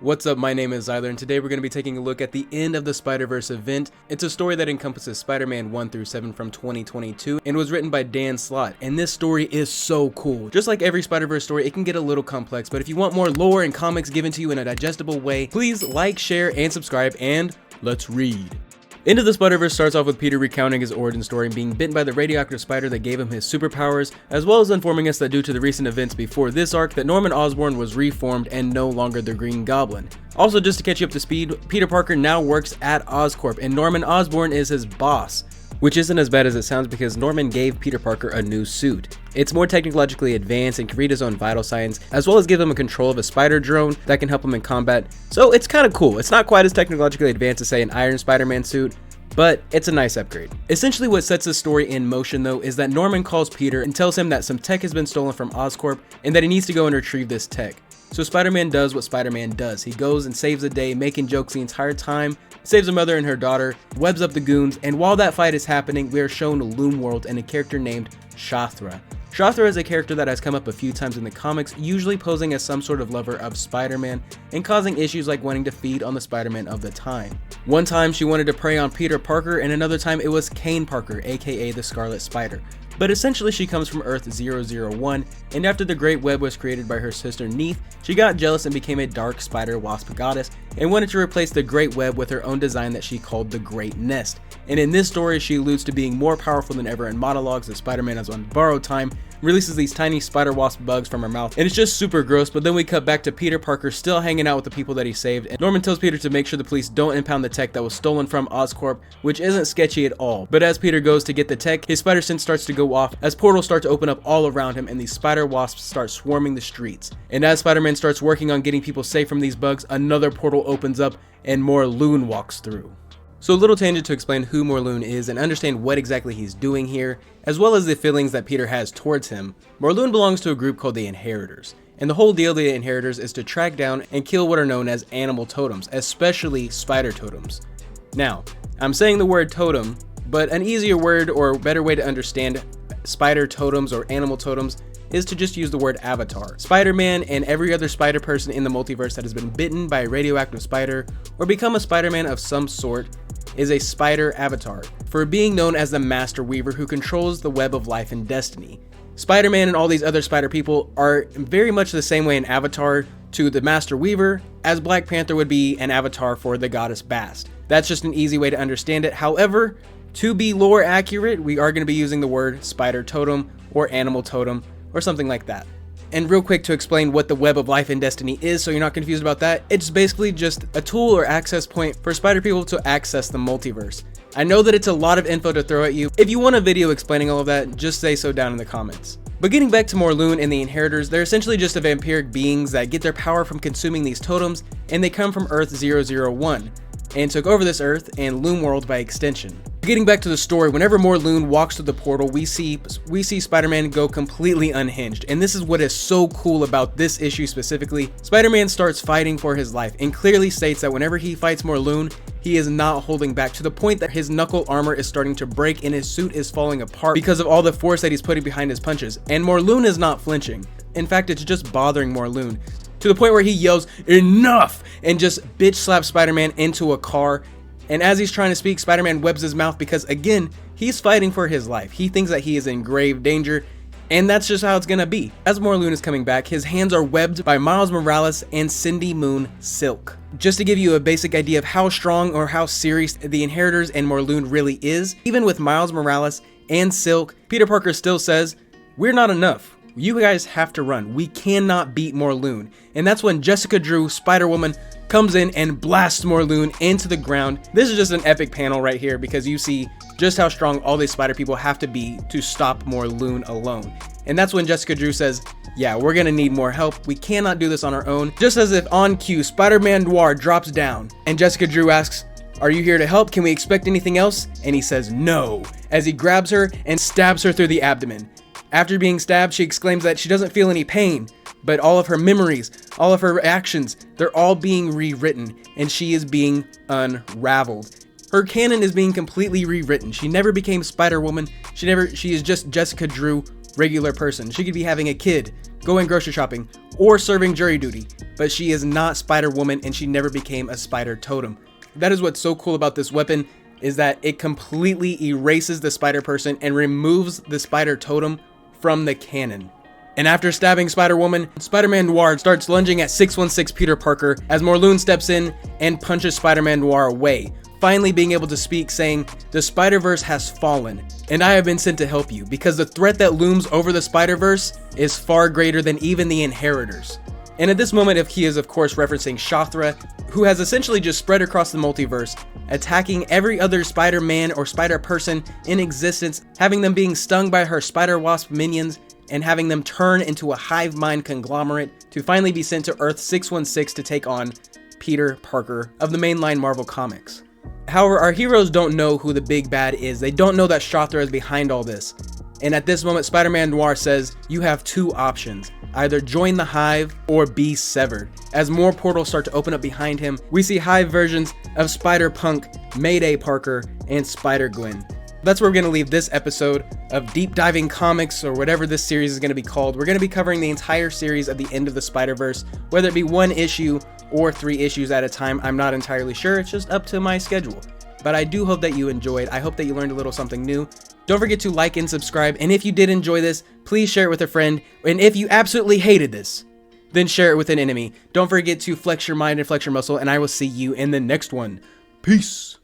What's up, my name is Zyler, and today we're going to be taking a look at the end of the Spider-Verse event. It's a story that encompasses Spider-Man 1 through 7 from 2022 and was written by Dan Slott, and this story is so cool. Just like every Spider-Verse story, it can get a little complex, but if you want more lore and comics given to you in a digestible way, please like, share, and subscribe, and let's read. Into the Spider-Verse starts off with Peter recounting his origin story and being bitten by the radioactive spider that gave him his superpowers, as well as informing us that due to the recent events before this arc, that Norman Osborn was reformed and no longer the Green Goblin. Also, just to catch you up to speed, Peter Parker now works at Oscorp, and Norman Osborn is his boss. Which isn't as bad as it sounds because Norman gave Peter Parker a new suit. It's more technologically advanced and can read his own vital signs, as well as give him a control of a spider drone that can help him in combat. So it's kind of cool. It's not quite as technologically advanced as say an Iron Spider-Man suit, but it's a nice upgrade. Essentially what sets this story in motion though is that Norman calls Peter and tells him that some tech has been stolen from Oscorp and that he needs to go and retrieve this tech. So Spider-Man does what Spider-Man does. He goes and saves the day, making jokes the entire time, saves a mother and her daughter, webs up the goons, and while that fight is happening, we are shown Loom World and a character named Shatra. Shatra is a character that has come up a few times in the comics, usually posing as some sort of lover of Spider-Man and causing issues like wanting to feed on the Spider-Man of the time. One time she wanted to prey on Peter Parker, and another time it was Kane Parker, aka the Scarlet Spider. But essentially she comes from Earth 001, and after the Great Web was created by her sister Neith, she got jealous and became a dark spider wasp goddess and wanted to replace the Great Web with her own design that she called the Great Nest. And in this story she alludes to being more powerful than ever in monologues that Spider-Man is on borrowed time, releases these tiny spider wasp bugs from her mouth, and it's just super gross. But then we cut back to Peter Parker still hanging out with the people that he saved, and Norman tells Peter to make sure the police don't impound the tech that was stolen from Oscorp, which isn't sketchy at all. But as Peter goes to get the tech, his spider sense starts to go off as portals start to open up all around him and these spider wasps start swarming the streets. And as Spider-Man starts working on getting people safe from these bugs, another portal opens up and Morlun walks through. So a little tangent to explain who Morlun is and understand what exactly he's doing here, as well as the feelings that Peter has towards him. Morlun belongs to a group called the Inheritors, and the whole deal of the Inheritors is to track down and kill what are known as animal totems, especially spider totems. Now, I'm saying the word totem, but an easier word or better way to understand spider totems or animal totems is to just use the word avatar. Spider-Man and every other spider person in the multiverse that has been bitten by a radioactive spider or become a Spider-Man of some sort is a spider avatar, for being known as the Master Weaver who controls the web of life and destiny. Spider-Man and all these other spider people are very much the same way an avatar to the Master Weaver as Black Panther would be an avatar for the goddess Bast. That's just an easy way to understand it. However, to be lore accurate, we are going to be using the word spider totem or animal totem or something like that. And real quick to explain what the Web of Life and Destiny is so you're not confused about that, it's basically just a tool or access point for spider people to access the multiverse. I know that it's a lot of info to throw at you. If you want a video explaining all of that, just say so down in the comments. But getting back to Morlun and the Inheritors, they're essentially just vampiric beings that get their power from consuming these totems, and they come from Earth 001 and took over this Earth and Loom World by extension. Getting back to the story, whenever Morlun walks through the portal, we see Spider-Man go completely unhinged, and this is what is so cool about this issue specifically. Spider-Man starts fighting for his life and clearly states that whenever he fights Morlun, he is not holding back, to the point that his knuckle armor is starting to break and his suit is falling apart because of all the force that he's putting behind his punches, and Morlun is not flinching. In fact, it's just bothering Morlun, to the point where he yells, "Enough!" and just bitch slaps Spider-Man into a car. And as he's trying to speak, Spider-Man webs his mouth because, again, he's fighting for his life. He thinks that he is in grave danger, and that's just how it's gonna be. As Morlun is coming back, his hands are webbed by Miles Morales and Cindy Moon Silk. Just to give you a basic idea of how strong or how serious the Inheritors and Morlun really is, even with Miles Morales and Silk, Peter Parker still says, "We're not enough. You guys have to run. We cannot beat Morlun." And that's when Jessica Drew, Spider-Woman, comes in and blasts Morlun into the ground. This is just an epic panel right here because you see just how strong all these spider people have to be to stop Morlun alone. And that's when Jessica Drew says, "Yeah, we're gonna need more help. We cannot do this on our own." Just as if on cue, Spider-Man Noir drops down and Jessica Drew asks, "Are you here to help? Can we expect anything else?" And he says no, as he grabs her and stabs her through the abdomen. After being stabbed, she exclaims that she doesn't feel any pain, but all of her memories, all of her actions, they're all being rewritten, and she is being unraveled. Her canon is being completely rewritten. She never became Spider-Woman. She is just Jessica Drew, regular person. She could be having a kid, going grocery shopping, or serving jury duty, but she is not Spider-Woman and she never became a spider totem. That is what's so cool about this weapon, is that it completely erases the spider person and removes the spider totem from the canon. And after stabbing Spider-Woman, Spider-Man Noir starts lunging at 616 Peter Parker as Morlun steps in and punches Spider-Man Noir away, finally being able to speak, saying, "The Spider-Verse has fallen, and I have been sent to help you, because the threat that looms over the Spider-Verse is far greater than even the Inheritors." And at this moment, he is of course referencing Shatra, who has essentially just spread across the multiverse, attacking every other Spider-Man or Spider-Person in existence, having them being stung by her Spider-Wasp minions, and having them turn into a hive mind conglomerate to finally be sent to Earth 616 to take on Peter Parker of the mainline Marvel Comics. However, our heroes don't know who the big bad is. They don't know that Shatra is behind all this. And at this moment, Spider-Man Noir says, "You have two options. Either join the Hive or be severed." As more portals start to open up behind him, we see Hive versions of Spider-Punk, Mayday Parker, and Spider-Gwen. That's where we're going to leave this episode of Deep Diving Comics, or whatever this series is going to be called. We're going to be covering the entire series of the End of the Spider-Verse, whether it be one issue or 3 issues at a time. I'm not entirely sure. It's just up to my schedule. But I do hope that you enjoyed. I hope that you learned a little something new. Don't forget to like and subscribe. And if you did enjoy this, please share it with a friend. And if you absolutely hated this, then share it with an enemy. Don't forget to flex your mind and flex your muscle. And I will see you in the next one. Peace.